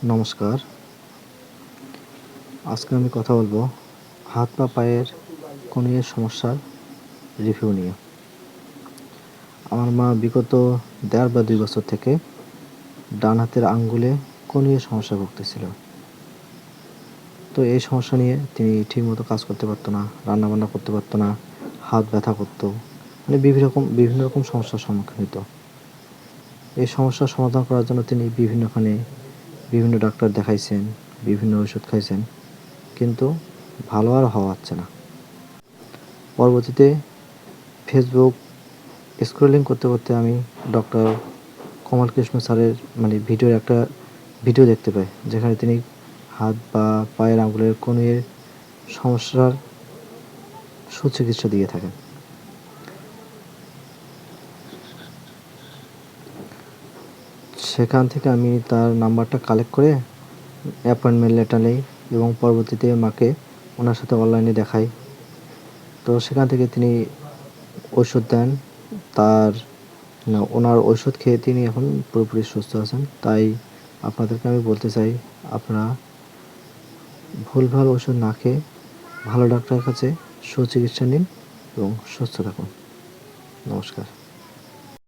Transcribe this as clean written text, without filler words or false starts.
নমস্কার। আজকে আমি কথা বলবো হাত বা পায়ের কনুইয়ের সমস্যার রিভিউ নিয়ে। আমার মা বিগত ১.৫ বা ২ বছর থেকে ডান হাতের আঙ্গুলে কনুইয়ের সমস্যায় ভুগতেছিল। তো এই সমস্যা নিয়ে তিনি ঠিকমতো কাজ করতে পারতো না, রান্নাবান্না করতে পারতো না, হাত ব্যথা করতো। মানে বিভিন্ন রকম সমস্যার সম্মুখীন হতো। এই সমস্যার সমাধান করার জন্য তিনি বিভিন্ন ডাক্তার দেখাইছেন, বিভিন্ন ওষুধ খাইছেন, কিন্তু ভালো আর হওয়াচ্ছে না। পরবর্তীতে ফেসবুক স্ক্রলিং করতে করতে আমি ডক্টর কমল কৃষ্ণ স্যারের ভিডিওর একটা ভিডিও দেখতে পাই, যেখানে তিনি হাত বা পায়ের আঙুলের কনুইয়ের সমস্যার সুচিকিৎসা দিয়ে থাকেন। সেখান থেকে আমি তার নাম্বারটা কালেক্ট করে অ্যাপয়েন্টমেন্ট লেটার নেই এবং পরবর্তীতে মাকে ওনার সাথে অনলাইনে দেখাই। তো সেখান থেকে তিনি ওষুধ দেন। তার ওনার ওষুধ খেয়ে তিনি এখন পুরোপুরি সুস্থ আছেন। তাই আপনাদেরকে আমি বলতে চাই, আপনারা ভুলভাল ওষুধ না খেয়ে ভালো ডাক্তারের কাছে সুচিকিৎসা নিন এবং সুস্থ থাকুন। নমস্কার।